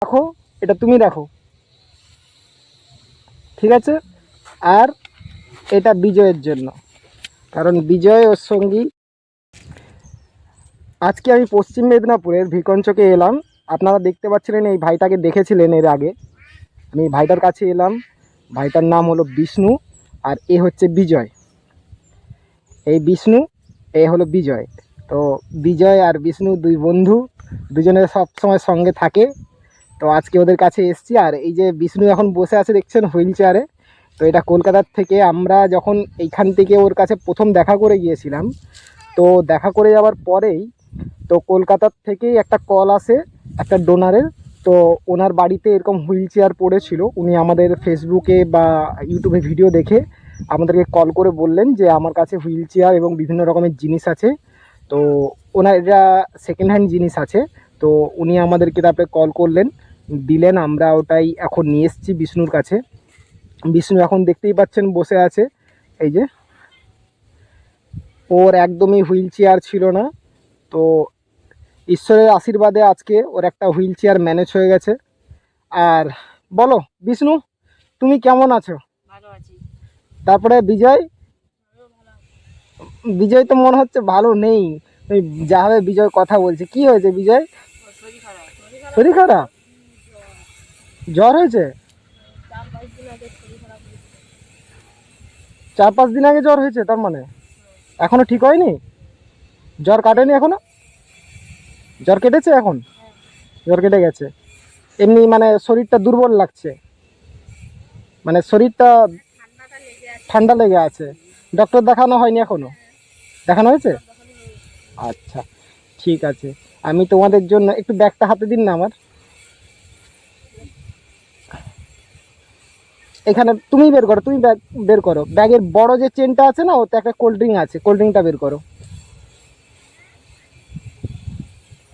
রাখো, এটা তুমি রাখো, ঠিক আছে? আর এটা বিজয়ের জন্য, কারণ বিজয় ওর সঙ্গী। আজকে আমি পশ্চিম মেদিনীপুরের ভিকঞ্চকে এলাম। আপনারা দেখতে পাচ্ছিলেন, এই ভাইটাকে দেখেছিলেন এর আগে। আমি ভাইটার কাছে এলাম। ভাইটার নাম হলো বিষ্ণু, আর এ হচ্ছে বিজয়। এই বিষ্ণু, এ হলো বিজয়। তো বিজয় আর বিষ্ণু দুই বন্ধু, দুজনে সব সময় সঙ্গে থাকে। তো আজকে ওদের কাছে এসছি। আর এই যে বিষ্ণু এখন বসে আছে দেখছেন হুইল চেয়ারে। তো এটা কলকাতার থেকে, আমরা যখন এইখান থেকে ওর কাছে প্রথম দেখা করে গিয়েছিলাম, তো দেখা করে যাওয়ার পরেই তো কলকাতার থেকেই একটা কল আসে একটা ডোনারের। তো ওনার বাড়িতে এরকম হুইল চেয়ার পড়েছিল। উনি আমাদের ফেসবুকে বা ইউটিউবে ভিডিও দেখে আমাদেরকে কল করে বললেন যে আমার কাছে হুইল চেয়ার এবং বিভিন্ন রকমের জিনিস আছে। তো ওনার এটা সেকেন্ড হ্যান্ড জিনিস আছে। তো উনি আমাদেরকে তারপরে কল করলেন, দিলেন। আমরা ওটাই এখন নিয়ে এসেছি বিষ্ণুর কাছে। বিষ্ণু এখন দেখতেই পাচ্ছেন বসে আছে। এই যে ওর একদমই হুইল চেয়ার ছিল না। তো ঈশ্বরের আশীর্বাদে আজকে ওর একটা হুইল চেয়ার ম্যানেজ হয়ে গেছে। আর বলো বিষ্ণু, তুমি কেমন আছো? ভালো আছি। তারপরে বিজয়, বিজয় তো মনে হচ্ছে ভালো নেই। ওই যা হবে বিজয় কথা বলছে, কি হয়েছে বিজয়? শরীর খারাপ? জ্বর হয়েছে? 4-5 দিন আগে জ্বর হয়েছে? তার মানে এখনো ঠিক হয়নি? জ্বর কাটেনি এখনো? জ্বর কেটেছে এখন? জ্বর কেটে গেছে। এমনি মানে শরীরটা দুর্বল লাগছে, মানে শরীরটা ঠান্ডা লেগে আছে। ডক্টর দেখানো হয়নি এখনো? দেখানো হয়েছে? আচ্ছা, ঠিক আছে। আমি তোমাদের জন্য একটু ব্যাগটা হাতে দিন না আমার। এখানে তুমি বের করো, তুমি ব্যাগ বের করো। ব্যাগের বড় যে চেনটা আছে না, ওতে একটা কোল্ড ড্রিঙ্ক আছে, কোল্ড ড্রিঙ্কটা বের করো।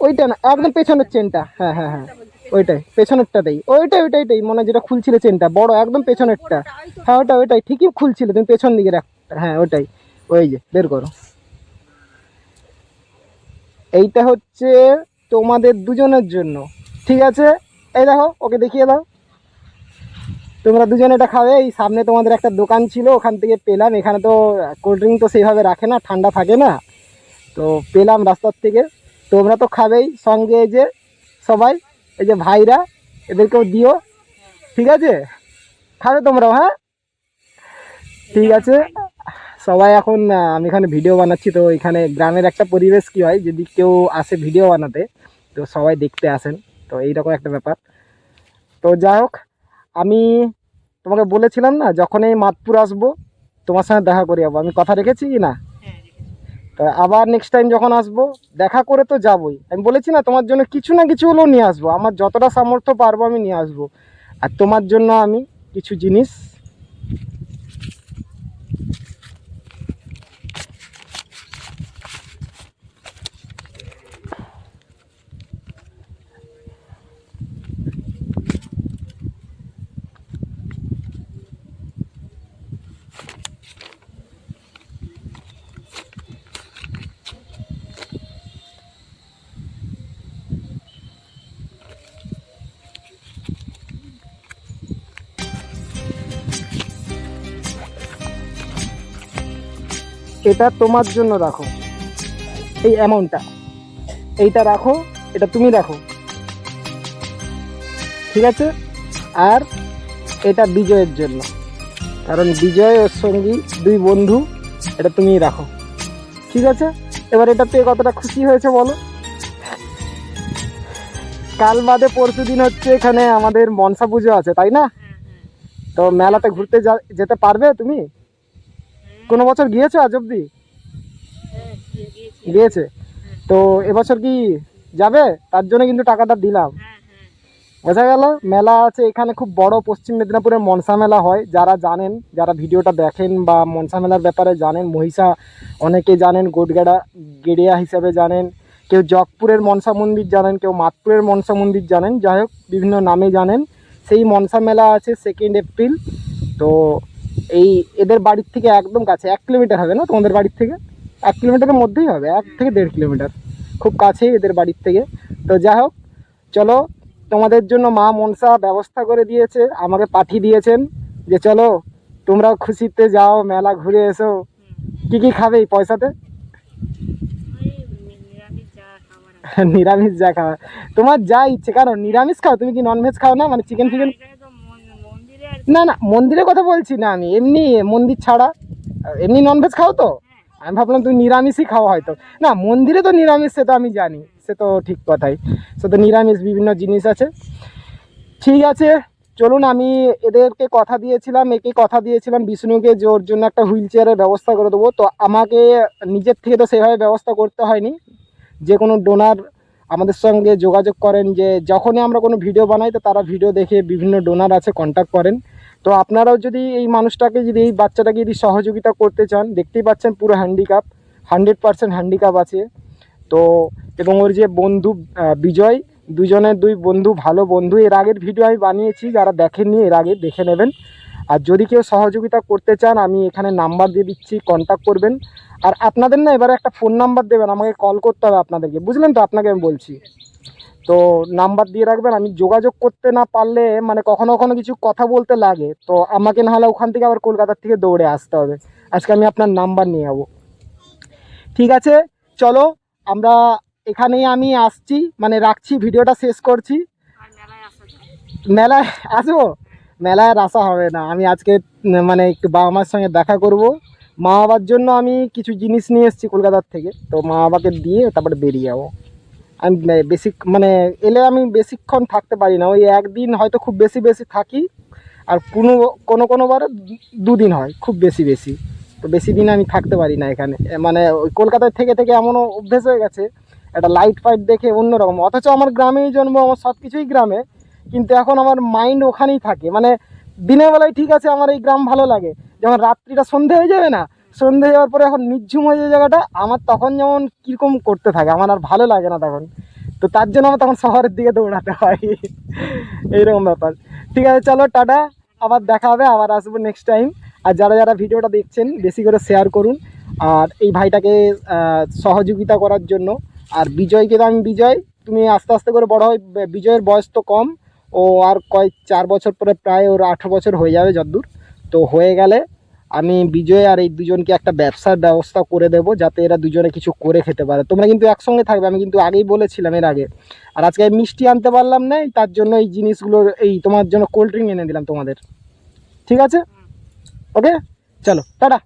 ওইটা না, একদম পেছনের চেনটা। হ্যাঁ হ্যাঁ হ্যাঁ, ওইটাই পেছনেরটাতেই। ওইটাই মনে হয় যেটা খুলছিল চেনটা, বড় একদম পেছনেরটা। হ্যাঁ ওইটাই ঠিকই খুলছিল, তুমি পেছন দিকে রাখ। হ্যাঁ ওইটাই, ওই যে বের করো। এইটা হচ্ছে তোমাদের দুজনের জন্য, ঠিক আছে? এই দেখো, ওকে দেখিয়ে দাও। তোমরা দুজনে এটা খাবে। এই সামনে তোমাদের একটা দোকান ছিল, ওখান থেকে পেলাম। এখানে তো কোল্ড ড্রিঙ্ক তো সেইভাবে রাখে না, ঠান্ডা থাকে না, তো পেলাম রাস্তার থেকে। তোমরা তো খাবেই, সঙ্গে এই যে সবাই, এই যে ভাইরা, এদেরকেও দিও, ঠিক আছে? খাবে তোমরাও? হ্যাঁ, ঠিক আছে। সবাই এখন আমি এখানে ভিডিও বানাচ্ছি। তো এখানে গ্রামের একটা পরিবেশ কি হয়, যদি কেউ আসে ভিডিও বানাতে, তো সবাই দেখতে আসেন। তো এইরকম একটা ব্যাপার। তো যাই হোক, আমি তোমাকে বলেছিলাম না, যখন এই মাতপুর আসবো তোমার সঙ্গে দেখা করে যাবো। আমি কথা রেখেছি কি না? তো আবার নেক্সট টাইম যখন আসবো দেখা করে তো যাবোই। আমি বলেছি না, তোমার জন্য কিছু না কিছু হলেও নিয়ে আসবো। আমার যতটা সামর্থ্য পারবো আমি নিয়ে আসবো। আর তোমার জন্য আমি কিছু জিনিস, এটা তোমার জন্য রাখো, এই অ্যামাউন্টটা, এইটা রাখো, এটা তুমি রাখো, ঠিক আছে? আর এটা বিজয়ের জন্য, কারণ বিজয় ওর সঙ্গী, দুই বন্ধু, এটা তুমি রাখো, ঠিক আছে? এবার এটা পেয়ে কতটা খুশি হয়েছে বলো? কাল বাদে পরশু দিন হচ্ছে এখানে আমাদের মনসা পুজো আছে, তাই না? তো মেলাতে ঘুরতে যেতে পারবে তুমি? কোনো বছর গিয়েছো আজ অব্দি? গিয়েছে? তো এবছর কি যাবে? তার জন্য কিন্তু টাকাটা দিলাম, বোঝা গেল? মেলা আছে এখানে খুব বড়, পশ্চিম মেদিনীপুরের মনসা মেলা হয়। যারা জানেন, যারা ভিডিওটা দেখেন বা মনসা মেলার ব্যাপারে জানেন, মহিষা অনেকে জানেন, গোটগাড়া গেড়িয়া হিসাবে জানেন, কেউ জগপুরের মনসা মন্দির জানেন, কেউ মাতপুরের মনসা মন্দির জানেন, যাই হোক বিভিন্ন নামে জানেন। সেই মনসা মেলা আছে 2 এপ্রিল। তো এই এদের বাড়ির থেকে একদম কাছে, 1 কিলোমিটার হবে না তোমাদের বাড়ির থেকে? 1 কিলোমিটারের মধ্যেই হবে, 1 থেকে 1.5 কিলোমিটার, খুব কাছেই এদের বাড়ির থেকে। তো যাই হোক, চলো তোমাদের জন্য মা মনসা ব্যবস্থা করে দিয়েছে, আমাকে পাঠিয়ে দিয়েছেন যে চলো তোমরাও খুশিতে যাও, মেলা ঘুরে এসো। কি কি খাবে এই পয়সাতে? নিরামিষ যা খাওয়া, তোমার যা ইচ্ছে। কারণ নিরামিষ খাও, তুমি কি ননভেজ খাও না, মানে চিকেন ফিকেন? না না, মন্দিরের কথা বলছি না আমি, এমনি মন্দির ছাড়া এমনি ননভেজ খাও তো? আমি ভাবলাম তুমি নিরামিষই খাওয়া হয়তো। না, মন্দিরে তো নিরামিষ, সে তো আমি জানি, সে তো ঠিক কথাই, সে তো নিরামিষ বিভিন্ন জিনিস আছে। ঠিক আছে, চলুন। আমি এদেরকে কথা দিয়েছিলাম, একে কথা দিয়েছিলাম বিষ্ণুকে, যে ওর জন্য একটা হুইল চেয়ারের ব্যবস্থা করে দেবো। তো আমাকে নিজের থেকে তো সেভাবে ব্যবস্থা করতে হয়নি, যে কোনো ডোনার আমাদের সঙ্গে যোগাযোগ করেন, যে যখনই আমরা কোনো ভিডিও বানাই তো তারা ভিডিও দেখে বিভিন্ন ডোনার আছে কন্ট্যাক্ট করেন। তো আপনারাও যদি এই মানুষটাকে, যদি এই বাচ্চাটাকে যদি সহযোগিতা করতে চান, দেখতেই পাচ্ছেন পুরো হ্যান্ডিক্যাপ, 100% হ্যান্ডিক্যাপ আছে। তো এবং ওর যে বন্ধু বিজয়, দুজনের দুই বন্ধু, ভালো বন্ধু। এর আগের ভিডিও আমি বানিয়েছি, যারা দেখেননি এর আগে দেখে নেবেন। আর যদি কেউ সহযোগিতা করতে চান, আমি এখানে নাম্বার দিয়ে দিচ্ছি, কন্ট্যাক্ট করবেন। আর আপনাদের না এবারে একটা ফোন নাম্বার দেবেন, আমাকে কল করতে হবে আপনাদেরকে, বুঝলেন তো? আপনাকে আমি বলছি, তো নাম্বার দিয়ে রাখবেন। আমি যোগাযোগ করতে না পারলে, মানে কখনো কখনো কিছু কথা বলতে লাগে, তো আমাকে নাহলে ওখান থেকে আবার কলকাতার থেকে দৌড়ে আসতে হবে। আজকে আমি আপনার নাম্বার নিয়ে যাবো। ঠিক আছে, চলো আমরা এখানেই আমি আসছি, মানে রাখছি, ভিডিওটা শেষ করছি। মেলায় আসবো? মেলায় আর আসা হবে না, আমি আজকে মানে একটু বাবা মার সঙ্গে দেখা করব। মা বাবার জন্য আমি কিছু জিনিস নিয়ে এসেছি কলকাতার থেকে, তো মা বাবাকে দিয়ে তারপরে বেরিয়ে যাবো। আমি বেশি মানে এলে আমি বেশিক্ষণ থাকতে পারি না, ওই একদিন হয়তো খুব বেশি বেশি থাকি। আর কোনো কোনো কোনোবার 2 দিন হয় খুব বেশি বেশি। তো বেশি দিন আমি থাকতে পারি না এখানে, মানে ওই কলকাতায় থেকে থেকে এমনও অভ্যেস হয়ে গেছে, একটা লাইট ফাইট দেখে অন্যরকম। অথচ আমার গ্রামেই জন্ম, আমার সব কিছুই গ্রামে, কিন্তু এখন আমার মাইন্ড ওখানেই থাকে। মানে দিনের বেলায় ঠিক আছে, আমার এই গ্রাম ভালো লাগে, যেমন রাত্রিটা সন্ধে হয়ে যাবে না, সন্ধে হয়ে যাওয়ার পরে এখন নিঝুম হয়ে যায় জায়গাটা, আমার তখন যেমন কীরকম করতে থাকে, আমার আর ভালো লাগে না তখন। তো তার জন্য আমার তখন শহরের দিকে দৌড়াতে হয়, এইরকম ব্যাপার। ঠিক আছে, চলো টাটা, আবার দেখা হবে, আবার আসবো নেক্সট টাইম। আর যারা যারা ভিডিওটা দেখছেন বেশি করে শেয়ার করুন, আর এই ভাইটাকে সহযোগিতা করার জন্য। আর বিজয়কে তো আমি, বিজয় তুমি আস্তে আস্তে করে বড় হয়, বিজয়ের বয়স তো কম, ও আর 4 বছর পরে প্রায় ওর 18 বছর হয়ে যাবে যদ্দূর। তো হয়ে গেলে আমি বিজয় আর এই দুজনকে একটা ব্যবসার ব্যবস্থা করে দেবো, যাতে এরা দুজনে কিছু করে খেতে পারে। তোমরা কিন্তু একসঙ্গে থাকবে, আমি কিন্তু আগেই বলেছিলাম এর আগে। আর আজকে মিষ্টি আনতে পারলাম না, তার জন্য এই জিনিসগুলো, এই তোমার জন্য কোল্ড ড্রিঙ্ক এনে দিলাম তোমাদের। ঠিক আছে, ওকে, চলো টাটা।